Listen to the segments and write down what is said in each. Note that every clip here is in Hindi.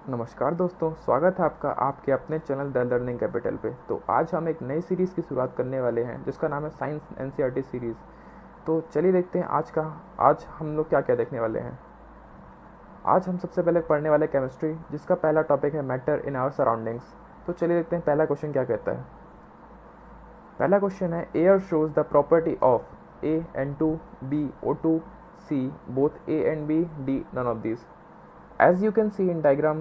नमस्कार दोस्तों, स्वागत है आपका आपके अपने चैनल द लर्निंग कैपिटल पे। तो आज हम एक नई सीरीज़ की शुरुआत करने वाले हैं जिसका नाम है साइंस एनसीईआरटी सीरीज़। तो चलिए देखते हैं आज हम लोग क्या क्या देखने वाले हैं। आज हम सबसे पहले पढ़ने वाले केमिस्ट्री, जिसका पहला टॉपिक है मैटर इन आवर सराउंडिंग्स। तो चलिए देखते हैं पहला क्वेश्चन क्या कहता है। पहला क्वेश्चन है, air shows the property of A N2, B O2, C both A and B, D none of these. As you can see in diagram,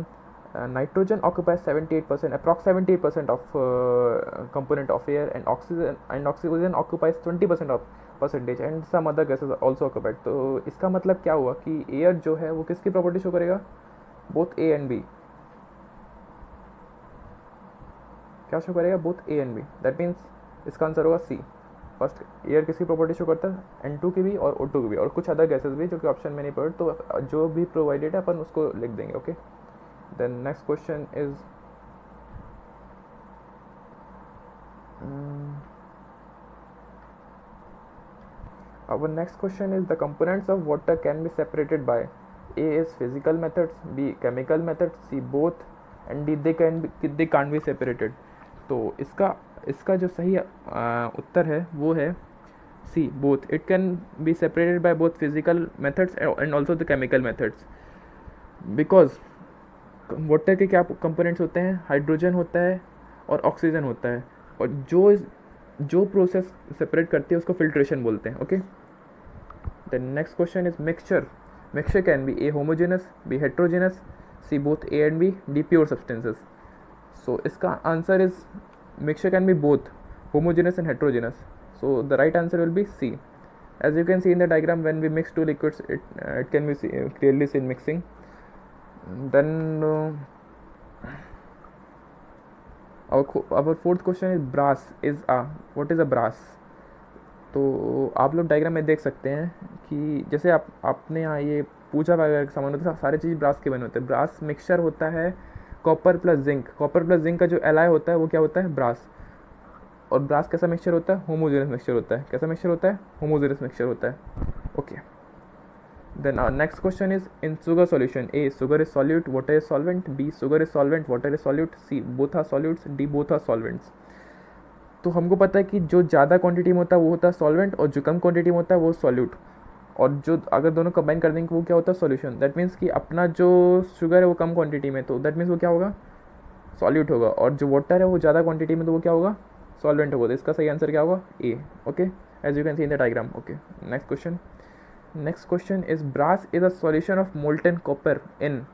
nitrogen occupies 78%, approx 78% of component of air, and oxygen occupies 20% of percentage, and some other gases are also occupied. तो इसका मतलब क्या हुआ कि एयर जो है वो किसकी प्रॉपर्टी शो करेगा? Both A and B. क्या शो करेगा? Both A and B. That means इसका आंसर होगा सी। फर्स्ट, एयर किसकी प्रॉपर्टी शो करता है? N2 की भी और O2 की भी, और कुछ अदर गैसेस भी जो कि ऑप्शन में नहीं पढ़, तो जो भी प्रोवाइडेड है अपन उसको लिख देंगे। Okay, then next question is our next question is, the components of water can be separated by A is physical methods, B chemical methods, C both, and D they can't be separated. तो इसका जो सही उत्तर है वो है C, both. It can be separated by both physical methods and also the chemical methods, because water के क्या कंपोनेंट्स होते हैं? हाइड्रोजन होता है और ऑक्सीजन होता है, और जो प्रोसेस सेपरेट करती है उसको फिल्ट्रेशन बोलते हैं। Okay, the next question is mixture can be A homogeneous, B heterogeneous, C both A and B, D pure substances. So इसका answer is mixture can be both homogeneous and heterogeneous, so the right answer will be C. As you can see in the diagram, when we mix two liquids, it can be clearly seen mixing. Then our fourth question is brass is a what is a brass? तो आप लोग डायग्राम में देख सकते हैं कि जैसे आपने यहाँ ये पूजा वगैरह का सामान होता है, सारे चीज़ ब्रास के बने होते हैं। ब्रास मिक्सचर होता है copper plus zinc. Copper plus zinc का जो एलाई होता है वो क्या होता है? ब्रास। और ब्रास कैसा मिक्सचर होता है? होमोजेनस मिक्सचर होता है। कैसा मिक्सचर होता है? होमोजेनस मिक्सचर होता है। Okay, then our next question is, in sugar solution, A sugar is solute, water is solvent, B sugar is solvent, water is solute, C both are solutes, D both are solvents. तो हमको पता है कि जो ज़्यादा क्वांटिटी में होता है वो होता है सॉल्वेंट, और जो कम क्वांटिटी में होता है वो सॉल्यूट, और जो अगर दोनों कंबाइन कर देंगे वो क्या होता है? सॉल्यूशन। दैट मीन्स कि अपना जो शुगर है वो कम क्वांटिटी में, तो दैट मीन्स वो क्या होगा? सॉल्यूट होगा, और जो वाटर है वो ज़्यादा क्वांटिटी में, तो वो क्या होगा? सॉल्वेंट होगा। तो इसका सही आंसर क्या होगा? A. Okay, as you can see in the diagram. Okay, next question is, brass is a solution of molten copper in.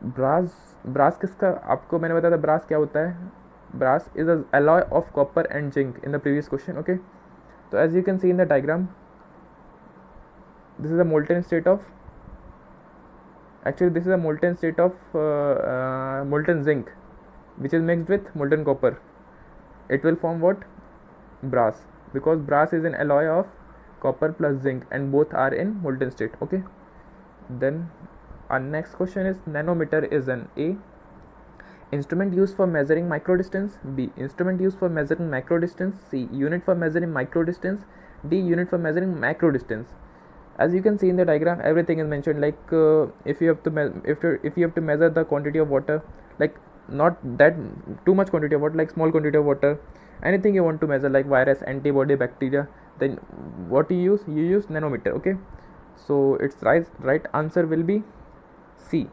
Brass किसका, आपको मैंने बताया था ब्रास क्या होता है। Brass is a alloy of copper and zinc in the previous question. Okay, तो as you can see in the diagram, this is a molten state of actually this is a molten state of molten zinc which is mixed with molten copper. It will form what? Brass, because brass is an alloy of copper plus zinc and both are in molten state. Okay, then our next question is, nanometer is an A instrument used for measuring micro distance, B instrument used for measuring macro distance, C unit for measuring micro distance, D unit for measuring macro distance. As you can see in the diagram, everything is mentioned, like if you have to if you have to measure the quantity of water, like not that too much quantity of water, like small quantity of water, anything you want to measure like virus, antibody, bacteria, then what you use nanometer. Okay, so its right answer will be C,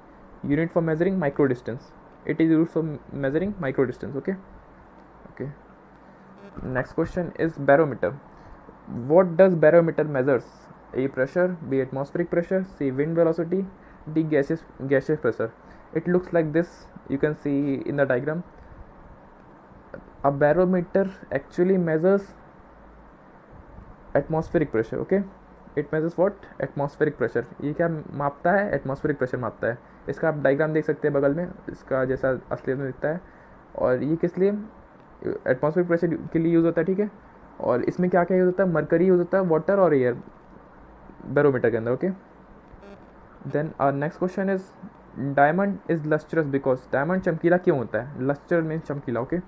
unit for measuring micro distance. It is used for measuring micro distance. Okay, next question is barometer. What does barometer measures? A pressure, B atmospheric pressure, C wind velocity, D gaseous pressure. It looks like this, you can see in the diagram. A barometer actually measures atmospheric pressure. Okay, it measures what? Atmospheric pressure. ये क्या मापता है? atmospheric pressure मापता है। इसका आप डायग्राम देख सकते हैं बगल में, इसका जैसा असलियत में दिखता है। और ये किस लिए? एटमॉस्फेरिक प्रेशर के लिए यूज़ होता है। ठीक है, और इसमें क्या क्या यूज़ होता है? मरकरी यूज़ होता है, वाटर और एयर बैरोमीटर के अंदर। Okay, then our next question is, diamond is lustrous because. Diamond चमकीला क्यों होता है? लस्टर मीन्स चमकीला। ओके,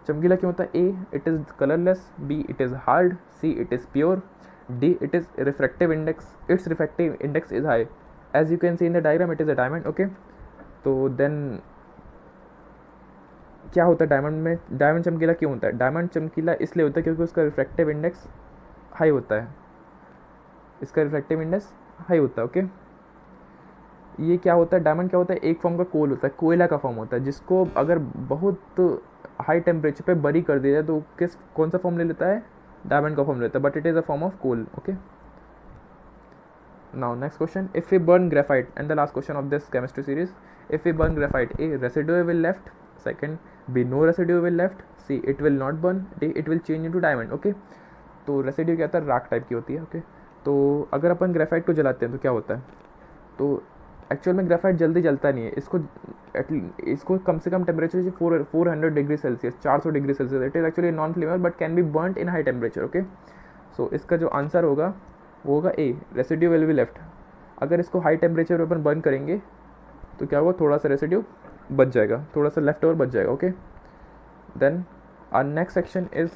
चमकीला क्यों होता है? A it is colourless, B it is hard, C it is pure, D it is refractive index, its refractive index is high. As you can see in the diagram, it is a diamond. Okay, तो देन क्या होता है डायमंड में, डायमंड चमकीला क्यों होता है? डायमंड चमकीला इसलिए होता है क्योंकि उसका रिफ्रैक्टिव इंडेक्स हाई होता है, इसका रिफ्रैक्टिव इंडेक्स हाई होता है। ओके, ये क्या होता है, डायमंड क्या होता है, एक फॉर्म का कोल होता है, कोयला का फॉर्म होता है, जिसको अगर बहुत हाई टेम्परेचर पे बरी कर दिया जाए तो किस कौन सा फॉर्म ले लेता है, डायमंड का फॉर्म लेता है, but it is a form of coal. Okay, now next question, if we burn graphite, and the last question of this chemistry series, if we burn graphite, a residue will left, second b no residue will left, c it will not burn, d it will change into diamond। Okay, तो रेसिड्यू क्या होता है, राख टाइप की होती है। ओके, तो अगर अपन ग्रेफाइट को जलाते हैं तो क्या होता है, तो एक्चुअल में ग्रेफाइट जल्दी जलता नहीं है, इसको कम से कम टेम्परेचर से 400 degree Celsius, 400 degree Celsius, it is actually non flammable but can be burned in high temperature. Okay, so इसका जो आंसर होगा वो होगा A, residue will be left. अगर इसको हाई टेम्परेचर पर अपन बर्न करेंगे तो क्या होगा, थोड़ा सा रेसिड्यू बच जाएगा, थोड़ा सा लेफ्ट ओवर बच जाएगा। Okay, then our next section is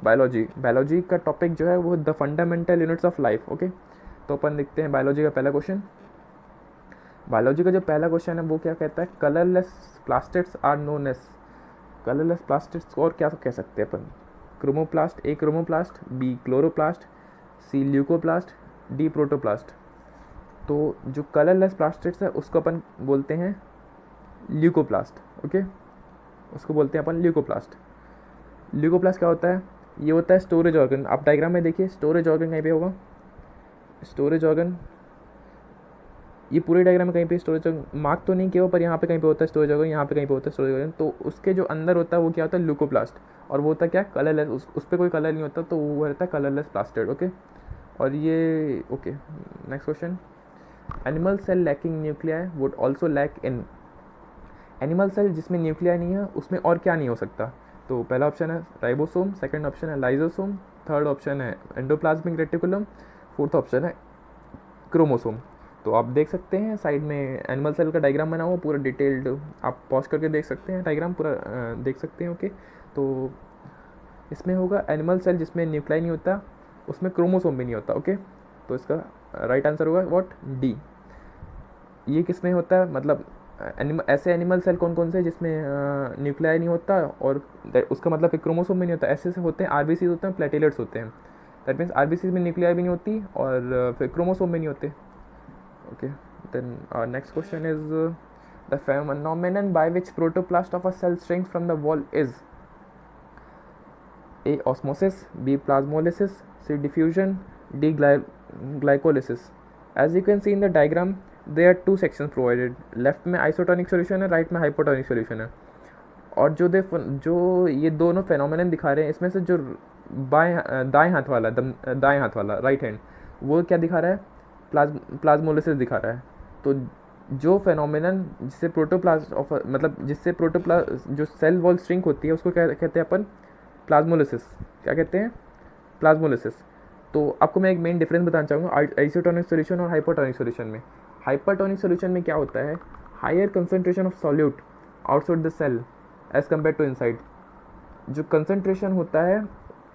biology. Biology का टॉपिक जो है वो the fundamental units of life. Okay, तो अपन देखते हैं बायोलॉजी का पहला क्वेश्चन। बायोलॉजी का जो पहला क्वेश्चन है वो क्या कहता है, colourless plastids are known as, colourless plastids और क्या कह सकते हैं अपन, chromoplast, A chromoplast, B chloroplast, C leucoplast, D protoplast. तो जो कलरलेस प्लास्टिड्स है उसको अपन बोलते हैं ल्यूकोप्लास्ट। ओके, उसको बोलते हैं अपन ल्यूकोप्लास्ट। ल्यूकोप्लास्ट क्या होता है, ये होता है स्टोरेज ऑर्गन। आप डायग्राम में देखिए, स्टोरेज ऑर्गन कहीं पे होगा, स्टोरेज ऑर्गन, ये पूरे डायग्राम में कहीं पे स्टोरेज मार्क तो नहीं किया हो, पर यहाँ पे कहीं पे होता है स्टोरेज ऑर्गन, यहाँ पे कहीं पे होता है स्टोरेज ऑर्गन। तो उसके जो अंदर होता है वो क्या होता है, ल्यूकोप्लास्ट, और वो होता है क्या, कलरलेस, उस पर कोई कलर नहीं होता, तो वो रहता है कलरलेस प्लास्टिड। ओके, और ये okay, next question, animal cell lacking nuclei would also lack in, animal cell जिसमें न्यूक्लियाई नहीं है उसमें और क्या नहीं हो सकता, तो पहला ऑप्शन है राइबोसोम, सेकंड ऑप्शन है लाइजोसोम, थर्ड ऑप्शन है एंडोप्लाज्मिक रेटिकुलम, फोर्थ ऑप्शन है क्रोमोसोम। तो आप देख सकते हैं साइड में एनिमल सेल का डायग्राम बना हुआ पूरा डिटेल्ड, आप पॉज करके देख सकते हैं, डायग्राम पूरा देख सकते हैं। ओके, तो इसमें होगा एनिमल सेल जिसमें न्यूक्लियाई नहीं होता, उसमें क्रोमोसोम भी नहीं होता। ओके, तो इसका राइट आंसर होगा व्हाट, डी। ये किस में होता है, मतलब ऐसे एनिमल सेल कौन कौन से जिसमें न्यूक्लियाई नहीं होता और उसका मतलब फिर क्रोमोसोम भी नहीं होता, ऐसे से होते हैं आरबीसी होते हैं, प्लेटेलेट्स होते हैं, दैट मीन्स आरबीसी में न्यूक्लियाई भी नहीं होती और फिर क्रोमोसोम भी नहीं होते। Okay, then next question is the phenomenon by which protoplast of a cell shrinks from the wall is A osmosis, B plasmolysis, C diffusion, D glycolysis। As you can see in the diagram, there are two sections provided, left में isotonic solution है, right में hypotonic solution है, और जो ये दोनों फेनोमेनन दिखा रहे हैं इसमें से जो दाएं हाथ वाला दाएं हाथ वाला राइट हैंड, वो क्या दिखा रहा है, प्लाज्मोलिसिस दिखा रहा है। तो जो फेनोमेनन जिससे प्रोटोप्लास्ट ऑफ मतलब जिससे प्रोटोप्लास्ट जो सेल वॉल श्रिंक होती है उसको क्या कहते हैं अपन, प्लाज्मोलिसिस। क्या कहते हैं, प्लाज्मोलिसिस। तो आपको मैं एक मेन डिफरेंस बताना चाहूँगा आइसोटोनिक सॉल्यूशन और हाइपरटोनिक सॉल्यूशन में। हाइपरटोनिक सॉल्यूशन में क्या होता है, higher concentration of solute outside the cell as compare to inside. जो कंसंट्रेशन होता है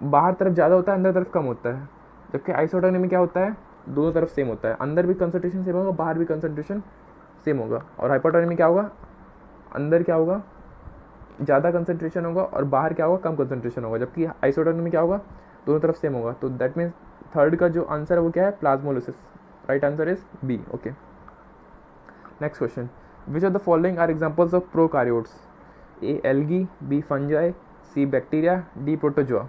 बाहर तरफ ज़्यादा होता है, अंदर तरफ कम होता है, जबकि आइसोटोनिक में क्या होता है, दोनों तरफ सेम होता है, अंदर भी कंसंट्रेशन सेम होगा, बाहर भी कंसंट्रेशन सेम होगा। और हाइपरटोनिक में क्या होगा, अंदर क्या होगा, ज़्यादा कंसंट्रेशन होगा और बाहर क्या होगा, कम कंसंट्रेशन होगा, जबकि आइसोटोनिक में क्या होगा, दोनों तरफ सेम होगा। तो दैट मीन्स थर्ड का जो आंसर है वो क्या है, plasmolysis. Right answer is B. Okay, next question, which of the following are examples of prokaryotes, A algae, B fungi, C bacteria, D protozoa.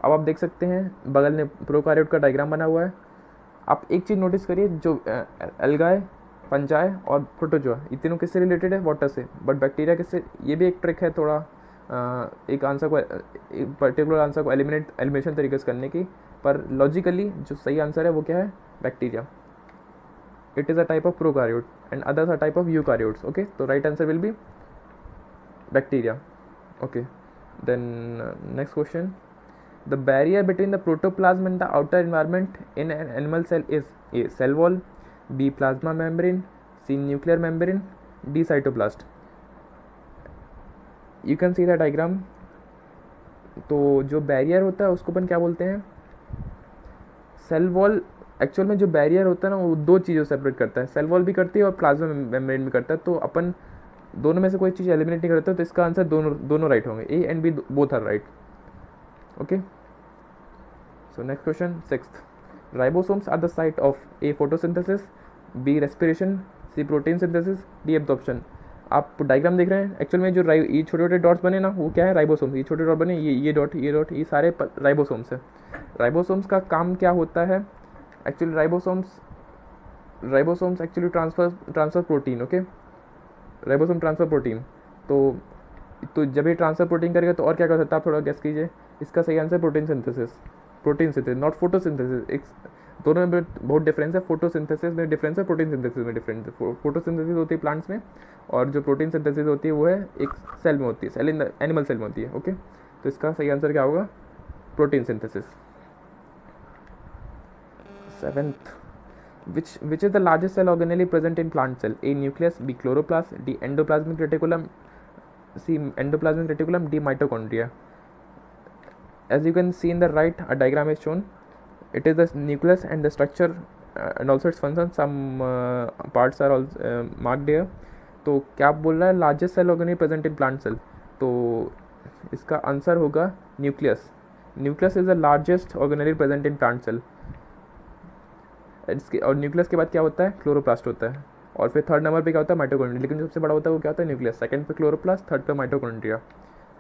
अब आप देख सकते हैं बगल में प्रोकार्योट का डायग्राम बना हुआ है। आप एक चीज़ नोटिस करिए, जो एल्गाई, फंजाई और प्रोटोजोआ, ये तीनों किससे रिलेटेड है, वाटर से, बट बैक्टीरिया किससे, ये भी एक ट्रिक है थोड़ा एक आंसर को, एक पर्टिकुलर आंसर को एलिमिनेशन तरीके से करने की, पर लॉजिकली जो सही आंसर है वो क्या है, bacteria. It is a type of prokaryote and others are type of eukaryotes. Okay, तो right answer will be bacteria. Okay, then next question, the barrier between the protoplasm and the outer environment in an animal cell is A cell wall, B plasma membrane, C nuclear membrane, D cytoplast। you can see the diagram। तो जो बैरियर होता है उसको अपन क्या बोलते हैं, सेल वॉल एक्चुअल में जो बैरियर होता है ना वो दो चीज़ों से सेपरेट करता है, सेल वॉल भी करती है और प्लाज्मा मेम्ब्रेन भी करता है। तो अपन दोनों में से कोई चीज़ एलिमिनेट नहीं करते, तो इसका आंसर दोनों राइट होंगे, A and B both are right. Okay, so next question 6th, ribosomes are the site of A photosynthesis, B respiration, C protein synthesis, D absorption. आप डायग्राम देख रहे हैं, एक्चुअल में जो ये छोटे छोटे डॉट्स बने ना वो क्या है, राइबोसोम्स। ये छोटे डॉट बने, ये डॉट ये सारे राइबोसोम्स है। राइबोसोम्स का काम क्या होता है actually, ribosomes actually transfer protein. Okay, ribosome transfer protein. तो जब ये ट्रांसफर प्रोटीन करेगा तो और क्या कर सकता है, आप थोड़ा गेस कीजिए। इसका सही answer protein synthesis, not photosynthesis. एक दोनों में बहुत डिफरेंस है, फोटोसिंथेसिस में डिफरेंस है, प्रोटीन सिंथेसिस में डिफरेंस है। फोटोसिंथेसिस होती है प्लांट्स में, और जो प्रोटीन सिंथेसिस होती है वो है एक सेल में होती है, cell in the animal cell में होती है। ओके, तो इसका सही आंसर क्या होगा, protein synthesis. 7th, which is the largest cell organelle present in plant cell? A nucleus, B chloroplast, D endoplasmic reticulum, C endoplasmic reticulum, D mitochondria. As you can see in the right, a diagram is shown. It is the nucleus and the structure and also its function. Some parts are also marked here. तो क्या बोल रहा है, largest cell organelle present in plant cell, तो इसका आंसर होगा nucleus. Nucleus is the largest organelle present in plant cell. इसके और न्यूक्लियस के बाद क्या होता है, क्लोरोप्लास्ट होता है, और फिर थर्ड नंबर पे क्या होता है, माइटोकॉन्ड्रिया। लेकिन सबसे बड़ा होता है वो क्या होता है, न्यूक्लियस। सेकंड पे क्लोरोप्लास्ट, थर्ड पे माइटोकॉन्ड्रिया।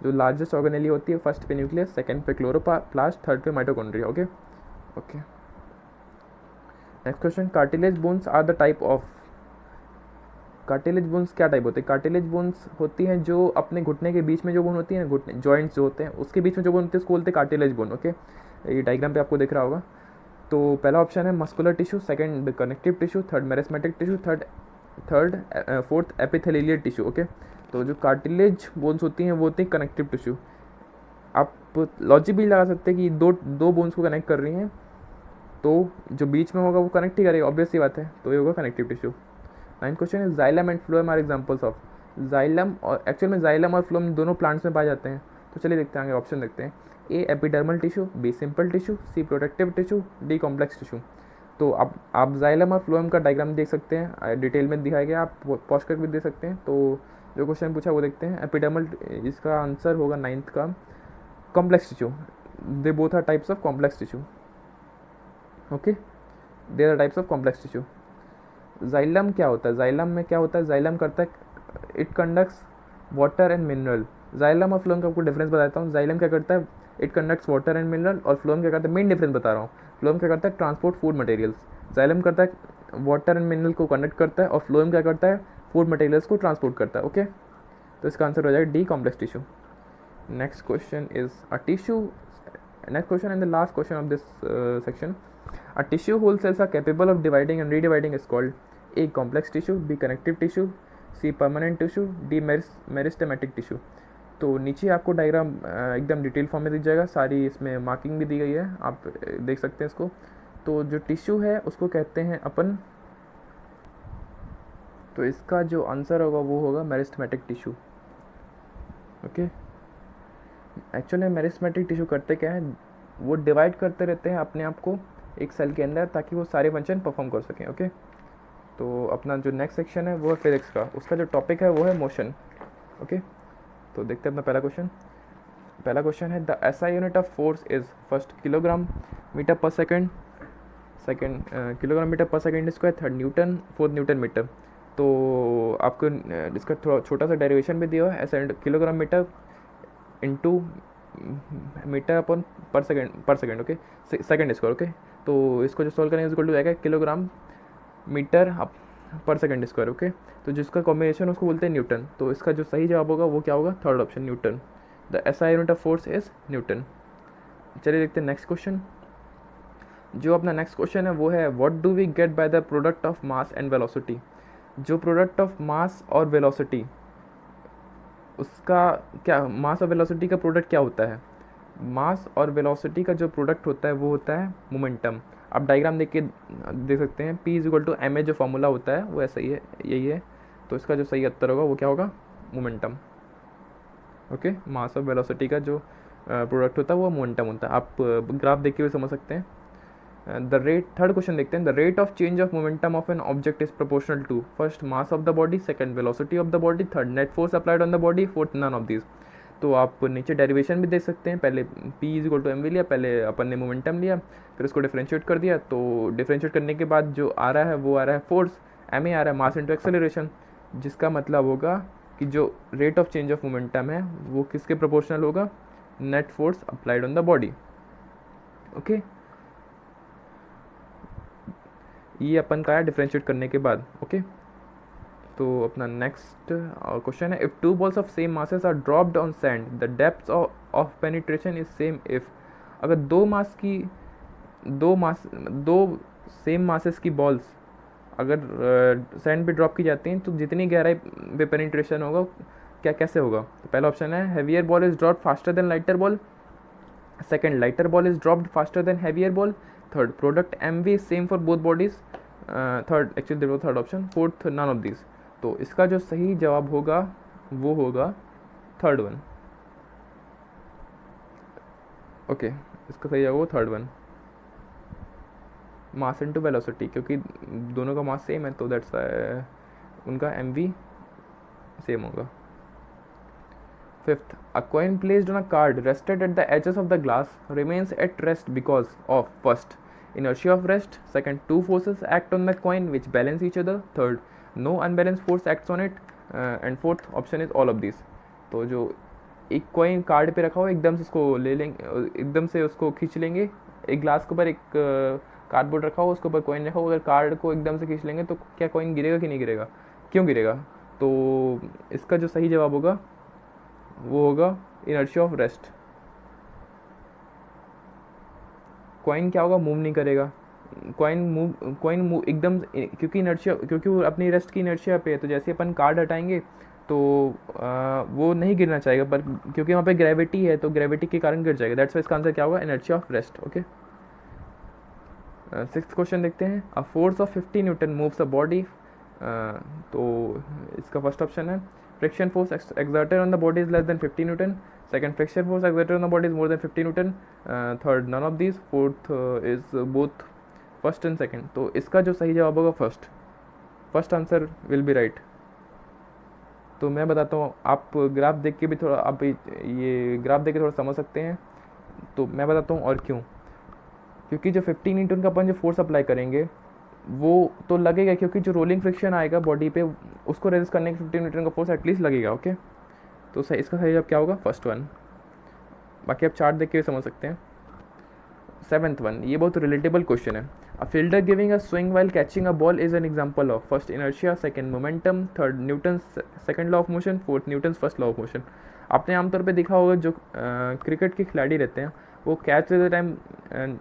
जो लार्जेस्ट ऑर्गेनेली होती है, फर्स्ट पे न्यूक्लियस, सेकंड पे क्लोरोप्लास्ट, थर्ड पे mitochondria. Okay okay, next question, cartilage bones are the type of. Cartilage bones क्या टाइप होते हैं, कार्टिलेज बोन्स होती हैं जो अपने घुटने के बीच में जो बोन होती है ना, घुटने जॉइंट्स जो होते हैं उसके बीच में जो बोन होती है उसको बोलते हैं कार्टिलेज बोन। ओके, ये डायग्राम पे आपको दिख रहा होगा। तो पहला ऑप्शन है muscular tissue, second connective tissue, third meristematic tissue, fourth epithelial tissue. Okay, तो जो कार्टिलेज बोन्स होती हैं वो होती है कनेक्टिव टिश्यू। आप लॉजिक भी लगा सकते हैं कि दो बोन्स को कनेक्ट कर रही हैं, तो जो बीच में होगा वो कनेक्ट ही करेगा, ऑब्वियस सी बात है, तो ये होगा connective tissue. 9th question is xylem and phloem are examples of. Xylem और एक्चुअल में जाइलम और फ्लोएम दोनों प्लांट्स में पाए जाते हैं। तो चलिए देखते हैं आगे, ऑप्शन देखते हैं। A epidermal tissue, B simple tissue, C protective tissue, D complex tissue. तो आप जाइलम और फ्लोएम का डायग्राम देख सकते हैं, डिटेल में दिखाया गया, आप पॉज करके भी देख सकते हैं। तो जो क्वेश्चन पूछा वो देखते हैं। एपिडर्मल, इसका आंसर होगा 9th का complex tissue. They both are types of complex tissue. Okay, they are types of complex tissue. Xylem क्या होता है, जाइलम में क्या होता है, जाइलम करता है, it conducts water and mineral. Xylem और फ्लोएम का आपको डिफरेंस बताता हूँ। जाइलम क्या करता है, it conducts water and mineral, और फ्लोएम क्या करता है, मेन डिफरेंस बता रहा हूँ। फ्लोएम क्या करता है, ट्रांसपोर्ट फूड मटेरियल्स। जाइलम करता है वाटर एंड मिनरल को कंडक्ट करता है, और फ्लोएम क्या करता है, फूड मटेरियल्स को ट्रांसपोर्ट करता है। ओके, तो इसका आंसर हो जाएगा D complex tissue. Next question is a tissue, next question and the last question of this section. A tissue whole cells are capable of dividing and redividing is called A complex tissue, B connective tissue, C permanent tissue, D meristematic tissue. तो नीचे आपको डायग्राम एकदम डिटेल फॉर्म में दिख जाएगा, सारी इसमें मार्किंग भी दी गई है, आप देख सकते हैं इसको। तो जो टिश्यू है उसको कहते हैं अपन, तो इसका जो आंसर होगा वो होगा meristematic tissue. Okay, actually meristematic tissue करते क्या है, वो डिवाइड करते रहते हैं अपने आप को एक सेल के अंदर ताकि वो सारे फंक्शन परफॉर्म कर सकें। ओके, तो अपना जो नेक्स्ट सेक्शन है वो है फिजिक्स का, उसका जो टॉपिक है वो है मोशन। ओके, तो देखते हैं अपना पहला क्वेश्चन है the SI unit of force is first kilogram metre per second, second kilogram metre per second square, third newton, fourth newton metre. तो आपको इसका थोड़ा छोटा सा डेरिवेशन भी दिया हुआ है, ऐसा किलोग्राम मीटर इंटू मीटर अपन पर second. Okay, second square. Okay, तो इसको जो सॉल्व करेंगे इक्वल टू आएगा kilogram metre per second square. Okay, तो जिसका कॉम्बिनेशन उसको बोलते हैं न्यूटन। तो इसका जो सही जवाब होगा वो क्या होगा, third option Newton. The SI unit of force is Newton. चलिए देखते हैं नेक्स्ट क्वेश्चन। जो अपना नेक्स्ट क्वेश्चन है वो है what do we get by the product of mass and velocity. जो प्रोडक्ट ऑफ मास और वेलोसिटी, उसका क्या, मास और वेलोसिटी का प्रोडक्ट क्या होता है, मास और वेलोसिटी का जो प्रोडक्ट होता है वो होता है मोमेंटम। आप डायग्राम देख सकते हैं, P is equal to m a जो फॉर्मूला होता है वो ऐसा ही है, यही है। तो इसका जो सही उत्तर होगा वो क्या होगा, मोमेंटम। ओके, मास और वेलोसिटी का जो प्रोडक्ट होता है वो मोमेंटम होता है। आप ग्राफ देख के भी समझ सकते हैं। द रेट, थर्ड क्वेश्चन देखते हैं, the rate of change of momentum of an object is proportional to first mass of the body, second velocity of the body, third net force applied on the body, fourth none of this. तो आप नीचे डेरिवेशन भी देख सकते हैं, पहले P is equal to m v लिया, पहले अपन ने मोमेंटम लिया, फिर उसको डिफ्रेंशिएट कर दिया, तो डिफ्रेंशिएट करने के बाद जो आ रहा है वो आ रहा है फोर्स, एम ए आ रहा है मास इंटू एक्सेलरेशन, जिसका मतलब होगा कि जो rate of change of momentum है वो किसके प्रोपोर्शनल होगा, net force applied on the body. Okay, ये अपन का है डिफ्रेंशिएट करने के बाद। ओके, तो अपना नेक्स्ट क्वेश्चन है, if two balls of same masses are dropped on sand the depth of penetration is same if, अगर दो सेम मासेस की बॉल्स अगर सैंड पे ड्रॉप की जाती हैं तो जितनी गहराई पे पेनिट्रेशन होगा क्या कैसे होगा। तो पहला ऑप्शन है heavier ball is dropped faster than lighter ball, second lighter ball is dropped faster than heavier ball, third product m v same for both bodies, third actually there was third option, fourth none of this. तो इसका जो सही जवाब होगा वो होगा थर्ड वन। ओके, इसका सही जवाब होगा third one, mass into velocity, क्योंकि दोनों का मास सेम है तो दैट्स उनका एम वी सेम होगा। Fifth, a coin placed on a card rested at the edges of the glass remains at rest because of first inertia of rest, second two forces act on the coin which balance each other, third no unbalanced force acts on it, and fourth option is all of these। तो जो एक कॉइन कार्ड पे रखा हो एकदम से उसको ले लेंगे, एकदम से उसको खींच लेंगे, एक ग्लास के ऊपर एक कार्डबोर्ड रखा हो उसके ऊपर कॉइन रखा हो, अगर कार्ड को एकदम से खींच लेंगे तो क्या कॉइन गिरेगा कि नहीं गिरेगा, क्यों गिरेगा। तो इसका जो सही जवाब होगा वो होगा इनर्शिया ऑफ रेस्ट। कॉइन क्या होगा, मूव नहीं करेगा, कॉइन मूव एकदम, क्योंकि इनर्शिया, क्योंकि वो अपनी रेस्ट की इनर्शिया पे है, तो जैसे अपन कार्ड हटाएंगे तो वो नहीं गिरना चाहेगा, पर क्योंकि वहाँ पे ग्रेविटी है तो ग्रेविटी के कारण गिर जाएगा, दैट्स वाई इसका आंसर क्या होगा, inertia of rest. Okay, sixth question देखते हैं, a force of 50 Newton moves a body, तो इसका फर्स्ट ऑप्शन है friction force exerted on the body is less than 50 newton, second friction force exerted on the body is more than 50 newton, third none of these, fourth is both first and second। तो इसका जो सही जवाब होगा first answer will B right. तो मैं बताता हूँ, आप ग्राफ देख के भी थोड़ा, आप ये ग्राफ देख के थोड़ा समझ सकते हैं, तो मैं बताता हूँ और क्यों। क्योंकि जो 50 न्यूटन का अपन जो फोर्स अप्लाई करेंगे वो तो लगेगा, क्योंकि जो रोलिंग फ्रिक्शन आएगा बॉडी पे उसको रेजिस्ट करने के 50 न्यूटन का फोर्स एटलीस्ट लगेगा। ओके, तो सही, इसका सही जवाब क्या होगा, फर्स्ट वन। बाकी आप चार्ट देख के समझ सकते हैं। सेवन्थ वन, ये बहुत रिलेटेबल क्वेश्चन है, a fielder giving a swing while catching a ball is an example of first inertia, second momentum, third Newton second law of motion, fourth Newton first law of motion. आपने आमतौर पे देखा होगा जो क्रिकेट के खिलाड़ी रहते हैं वो कैच लेते टाइम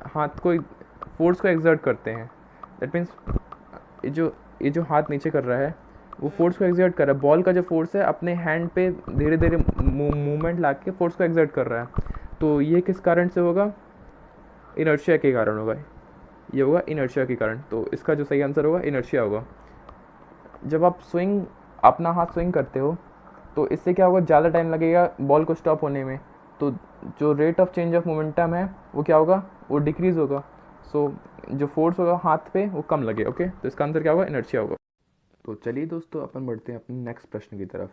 हाथ को फोर्स को एक्सर्ट करते हैं, दैट मीन्स ये जो हाथ नीचे कर रहा है वो फोर्स को एक्सर्ट कर रहा है, बॉल का जो फोर्स है अपने हैंड पे धीरे धीरे मूवमेंट ला के फोर्स को एक्सर्ट कर रहा है, तो ये किस कारण से होगा, इनर्शिया के कारण होगा, ये होगा इनर्शिया के कारण। तो इसका जो सही आंसर होगा इनर्शिया होगा। जब आप स्विंग अपना हाथ स्विंग करते हो तो इससे क्या होगा, ज़्यादा टाइम लगेगा बॉल को स्टॉप होने में, तो जो rate of change of momentum है वो क्या होगा, वो डिक्रीज़ होगा, सो जो फोर्स होगा हाथ पे वो कम लगे। ओके, तो इसका आंसर क्या होगा, इनर्शिया होगा। तो चलिए दोस्तों, अपन बढ़ते हैं अपने नेक्स्ट प्रश्न की तरफ,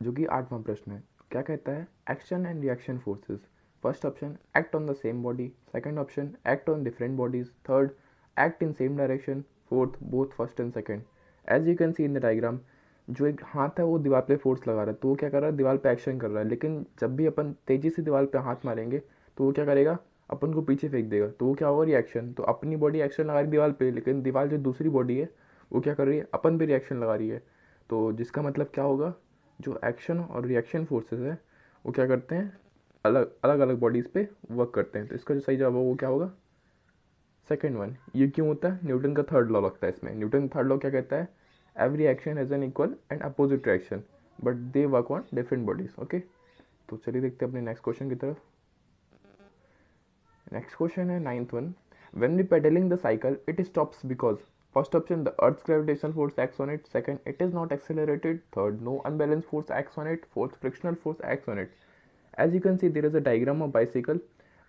जो कि 8वां प्रश्न है। क्या कहता है, action and reaction forces, first option act on the same body, second option act on different bodies, third act in same direction, fourth both first and second. As you can see in the diagram, जो एक हाथ है वो दीवार पे फोर्स लगा रहा है, तो वो क्या कर रहा है, दीवार पे एक्शन कर रहा है, लेकिन जब भी अपन तेज़ी से दीवार पे हाथ मारेंगे तो वो क्या करेगा, अपन को पीछे फेंक देगा, तो वो क्या होगा, रिएक्शन। तो अपनी बॉडी एक्शन लगा रही दीवार पे, लेकिन दीवार जो दूसरी बॉडी है वो क्या कर रही है, अपन पे रिएक्शन लगा रही है, तो जिसका मतलब क्या होगा, जो एक्शन और रिएक्शन फोर्सेस है वो क्या करते हैं, अलग अलग बॉडीज़ पे वर्क करते हैं। तो इसका जो सही जवाब होगा वो क्या होगा, सेकेंड वन। ये क्यों होता है, न्यूटन का थर्ड लॉ लगता है इसमें। न्यूटन का थर्ड लॉ क्या कहता है, every action has an equal and opposite reaction but they work on different bodies. Okay, तो चलिए देखते हैं अपने नेक्स्ट क्वेश्चन की तरफ। नेक्स्ट क्वेश्चन है 9th one, when we pedalling the cycle it stops because, first option the earth's gravitational force acts on it, second it is not accelerated, third no unbalance force acts on it, fourth frictional force acts on it. As you can see, there is a diagram of bicycle.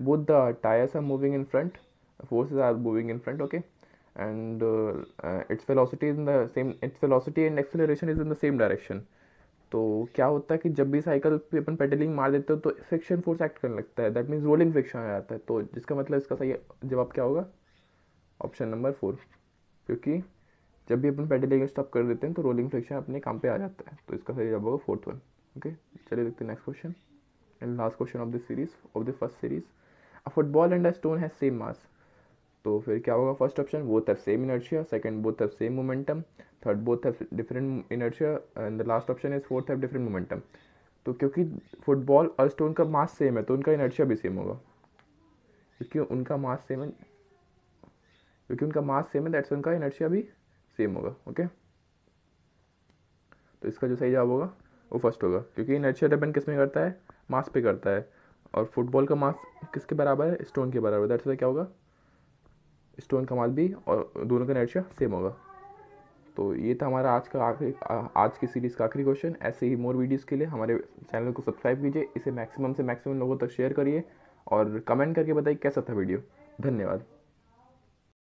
Both the tires are moving in front. forces are moving in front, okay, and its velocity is in the same, its velocity and acceleration is in the same direction. तो क्या होता है कि जब भी साइकिल पे अपन पेडलिंग मार देते हो तो फ्रिक्शन फोर्स एक्ट करने लगता है, दैट मीन्स रोलिंग फ्रिक्शन आ जाता है। तो जिसका मतलब इसका सही जवाब क्या होगा? ऑप्शन नंबर 4, क्योंकि जब भी अपन पेडलिंग स्टॉप कर देते हैं तो रोलिंग फ्रिक्शन अपने काम पे आ जाता है। तो इसका सही जवाब होगा 4th वन। ओके, चलिए देखते हैं next question and last question of this series, of the first series. A football and a stone has same mass. तो फिर क्या होगा? First option both have same inertia, second both have same momentum, third both have different inertia and the last option is fourth have different momentum. तो क्योंकि फुटबॉल और स्टोन का मास सेम है तो उनका इनर्शिया भी सेम होगा, क्योंकि उनका मास सेम है, क्योंकि उनका मास सेम है दैट्स उनका इनर्शिया भी सेम होगा। ओके, तो इसका जो सही जवाब होगा वो फर्स्ट होगा, क्योंकि इनर्शिया डिपेंड किस में करता है? मास पे करता है, और फुटबॉल का मास किसके बराबर है? स्टोन के बराबर, दैट्स क्या होगा? स्टोन का मास भी और दोनों का इनर्शिया सेम होगा। तो ये था हमारा आज का आखिरी आज की सीरीज़ का आखिरी क्वेश्चन। ऐसे ही मोर वीडियोस के लिए हमारे चैनल को सब्सक्राइब कीजिए, इसे मैक्सिमम से मैक्सिमम लोगों तक शेयर करिए और कमेंट करके बताइए कैसा था वीडियो। धन्यवाद।